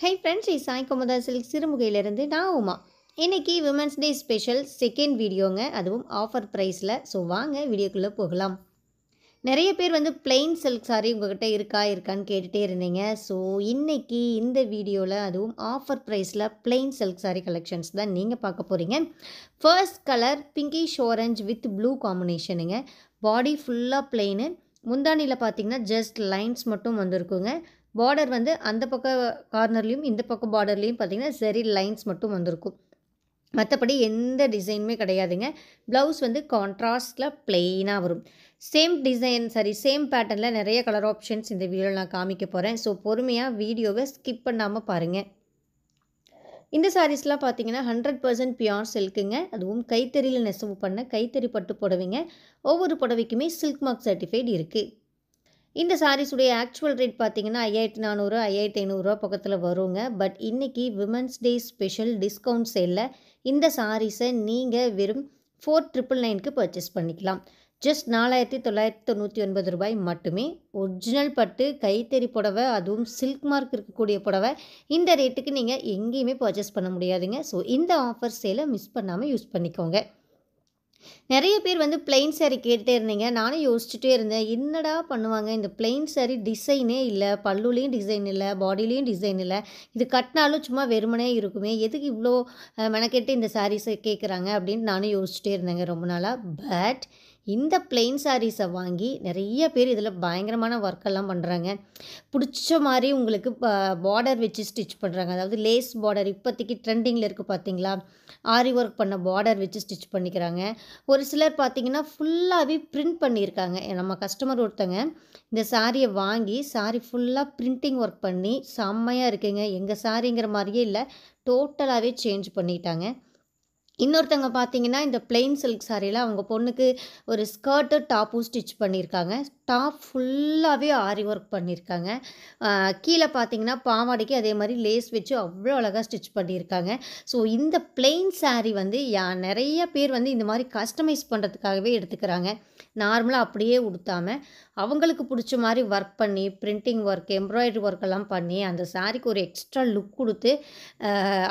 Hi friends, Sai கோமதா silk சிறுமுகையிலிருந்து நான் உமா. இன்றைக்கி women's day special second வீடியோங்க, அதுவும் ஆஃபர் ப்ரைஸில். ஸோ வாங்க வீடியோக்குள்ளே போகலாம். நிறைய பேர் பிளெயின் சில்க் சாரீ உங்கள்கிட்ட இருக்கான்னு கேட்டுகிட்டே இருந்தீங்க. ஸோ இன்றைக்கி இந்த வீடியோவில் அதுவும் ஆஃபர் ப்ரைஸில் பிளெயின் சில்க் சாரீ கலெக்ஷன்ஸ் தான் நீங்கள் பார்க்க போகிறீங்க. First colour pinkish orange with blue காம்பினேஷனுங்க. பாடி ஃபுல்லாக பிளெயின், முந்தானியில் பார்த்தீங்கன்னா ஜஸ்ட் லைன்ஸ் மட்டும் வந்திருக்குங்க. பார்டர் அந்த பக்கம் கார்னர்லேயும் இந்த பக்கம் பார்டர்லேயும் பார்த்திங்கன்னா சரி லைன்ஸ் மட்டும் வந்திருக்கும். மற்றபடி எந்த டிசைனுமே கிடையாதுங்க. ப்ளவுஸ் கான்ட்ராஸ்டில் ப்ளெயினாக வரும். சேம் டிசைன் சேம் பேட்டர்னில் நிறைய கலர் ஆப்ஷன்ஸ் இந்த வீடியோவில் நான் காமிக்க போகிறேன். ஸோ பொறுமையாக வீடியோவை ஸ்கிப் பண்ணாமல் பாருங்கள். இந்த சாரீஸ்லாம் பார்த்தீங்கன்னா 100% பியூர் சில்க்குங்க. அதுவும் கைத்தறியில் நெசவு பண்ண கைத்தறி பட்டு புடவைங்க. ஒவ்வொரு புடவைக்குமே சில்க் மார்க் சர்டிஃபைட் இருக்குது. இந்த சாரீஸுடைய ஆக்சுவல் ரேட் பார்த்தீங்கன்னா 5400 5500 பக்கத்தில் வருங்க. பட் இன்றைக்கி விமன்ஸ் டே ஸ்பெஷல் டிஸ்கவுண்ட் சேலில் இந்த சாரீஸை நீங்கள் வெறும் 4999க்கு பர்ச்சேஸ் பண்ணிக்கலாம். ஜஸ்ட் 4999 ரூபாய் மட்டுமே. ஒரிஜினல் பட்டு கைத்தறி புடவை, அதுவும் சில்க் மார்க் இருக்கக்கூடிய புடவை இந்த ரேட்டுக்கு நீங்கள் எங்கேயுமே பர்ச்சேஸ் பண்ண முடியாதுங்க. ஸோ இந்த ஆஃபர் சேலை மிஸ் பண்ணாமல் யூஸ் பண்ணிக்கோங்க. நிறைய பேர் பிளெயின் சாரீ கேட்டுகிட்டே இருந்தீங்க. நானும் யோசிச்சுட்டே இருந்தேன், என்னடா பண்ணுவாங்க இந்த பிளெயின் சாரீ, டிசைனே இல்லை, பல்லுலேயும் டிசைன் இல்லை, பாடிலையும் டிசைன் இல்லை, இது கட்டினாலும் சும்மா வெறுமனே இருக்குமே, எதுக்கு இவ்வளோ மெனக்கெட்டு இந்த சாரீஸை கேட்குறாங்க அப்படின்னு நானும் யோசிச்சுட்டே இருந்தேங்க ரொம்ப நாளாக. பட் இந்த பிளெயின் சாரீஸை வாங்கி நிறைய பேர் இதில் பயங்கரமான ஒர்க்கெல்லாம் பண்ணுறாங்க. பிடிச்ச மாதிரி உங்களுக்கு பார்டர் வச்சு ஸ்டிச் பண்ணுறாங்க. அதாவது லேஸ் பார்டர் இப்போதைக்கு ட்ரெண்டிங்கில் இருக்குது பார்த்தீங்களா, ஆரி ஒர்க் பண்ண பார்டர் வச்சு ஸ்டிச் பண்ணிக்கிறாங்க. ஒரு சிலர் பார்த்திங்கன்னா ஃபுல்லாகவே பிரிண்ட் பண்ணியிருக்காங்க. நம்ம கஸ்டமர் ஒருத்தங்க இந்த சாரியை வாங்கி சாரி ஃபுல்லாக பிரிண்டிங் ஒர்க் பண்ணி செம்மையாக இருக்குங்க, எங்கள் சாரிங்கிற மாதிரியே இல்லை, டோட்டலாகவே சேஞ்ச் பண்ணிட்டாங்க. இன்னொருத்தவங்க பார்த்தீங்கன்னா இந்த பிளெயின் சில்க் சாரியில் அவங்க பொண்ணுக்கு ஒரு ஸ்கர்ட்டு டாப்பும் ஸ்டிச் பண்ணியிருக்காங்க. டாப் ஃபுல்லாகவே ஆரி ஒர்க் பண்ணியிருக்காங்க. கீழே பார்த்தீங்கன்னா பாவாடைக்கு அதே மாதிரி லேஸ் வச்சு அவ்வளோ அழகாக ஸ்டிச் பண்ணியிருக்காங்க. ஸோ இந்த பிளெயின் சாரீ நிறைய பேர் இந்த மாதிரி கஸ்டமைஸ் பண்ணுறதுக்காகவே எடுத்துக்கிறாங்க. நார்மலாக அப்படியே உடுத்தாமல் அவங்களுக்கு பிடிச்ச மாதிரி ஒர்க் பண்ணி பிரிண்டிங் ஒர்க், எம்ப்ராய்டரி ஒர்க்கெல்லாம் பண்ணி அந்த சாரீக்கு ஒரு எக்ஸ்ட்ரா லுக் கொடுத்து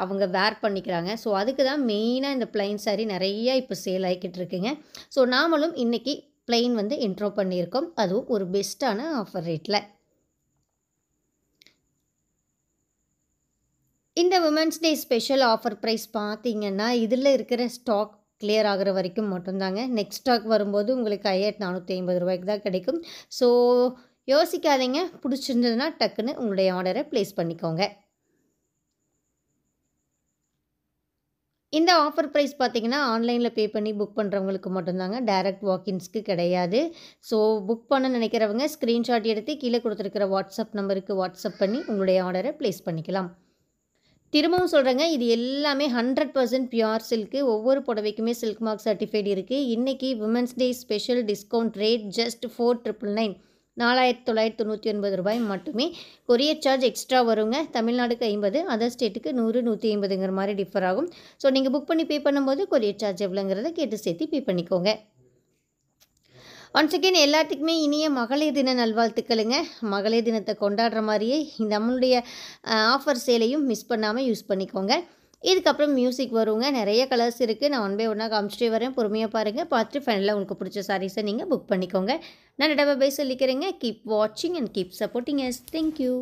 அவங்க வேர் பண்ணிக்கிறாங்க. ஸோ அதுக்கு தான் மெயினாக இந்த பிளெயின் சாரீ நிறையா இப்போ சேல் ஆகிக்கிட்டு இருக்குங்க. ஸோ நாமளும் இன்றைக்கி பிளெயின் இன்ட்ரோ பண்ணியிருக்கோம், அதுவும் ஒரு பெஸ்ட்டான ஆஃபர் ரேட்டில். இந்த women's day special offer price பார்த்தீங்கன்னா இதில் இருக்கிற ஸ்டாக் கிளியர் ஆகிற வரைக்கும் மட்டும்தாங்க. நெக்ஸ்ட் ஸ்டாக் வரும்போது உங்களுக்கு 5450 ரூபாய்க்கு தான் கிடைக்கும். ஸோ யோசிக்காதீங்க, பிடிச்சிருந்ததுன்னா டக்குன்னு உங்களுடைய ஆர்டரை ப்ளேஸ் பண்ணிக்கோங்க. இந்த ஆஃபர் ப்ரைஸ் பார்த்தீங்கன்னா ஆன்லைனில் பே பண்ணி புக் பண்ணுறவங்களுக்கு மட்டும்தாங்க, டைரக்ட் வாக்கின்ஸ்க்கு கிடையாது. ஸோ புக் பண்ண நினைக்கிறவங்க ஸ்க்ரீன்ஷாட் எடுத்து கீழே கொடுத்துருக்கிற வாட்ஸ்அப் நம்பருக்கு வாட்ஸ்அப் பண்ணி உங்களுடைய ஆர்டரை ப்ளேஸ் பண்ணிக்கலாம். திரும்பவும் சொல்கிறேங்க, இது எல்லாமே 100% பியூர் சில்க்கு. ஒவ்வொரு புடவைக்குமே சில்க் மார்க் சர்டிஃபைட் இருக்குது. இன்றைக்கி women's day special discount rate just 4999 4999 ரூபாய் மட்டுமே. கொரியர் சார்ஜ் எக்ஸ்ட்ரா வருங்க. தமிழ்நாடுக்கு 50, அதர் ஸ்டேட்டுக்கு 100 150ங்கிற மாதிரி டிஃபர் ஆகும். ஸோ நீங்கள் புக் பண்ணி பே பண்ணும்போது கொரியர் சார்ஜ் எவ்வளோங்கிறத கேட்டு சேர்த்து பே பண்ணிக்கோங்க. ஒன்ஸ் அகெயின் எல்லாத்துக்குமே இனிய மகளிர் தின நல்வாழ்த்துக்களுங்க. மகளிர் தினத்தை கொண்டாடுற மாதிரியே நம்மளுடைய ஆஃபர் சேலையும் மிஸ் பண்ணாமல் யூஸ் பண்ணிக்கோங்க. இதுக்கப்புறம் மியூசிக் வருங்க, நிறைய கலர்ஸ் இருக்குது, நான் ஒன் பை ஒன்னாக காமிச்சிட்டே வரேன், பொறுமையாக பாருங்கள். பார்த்துட்டு ஃபைனலாக உங்களுக்கு பிடிச்ச சாரீஸை நீங்கள் புக் பண்ணிக்கோங்க. நான் டபா பை சொல்லிக்கிறேங்க. கீப் வாட்சிங் and keep supporting us. Thank you.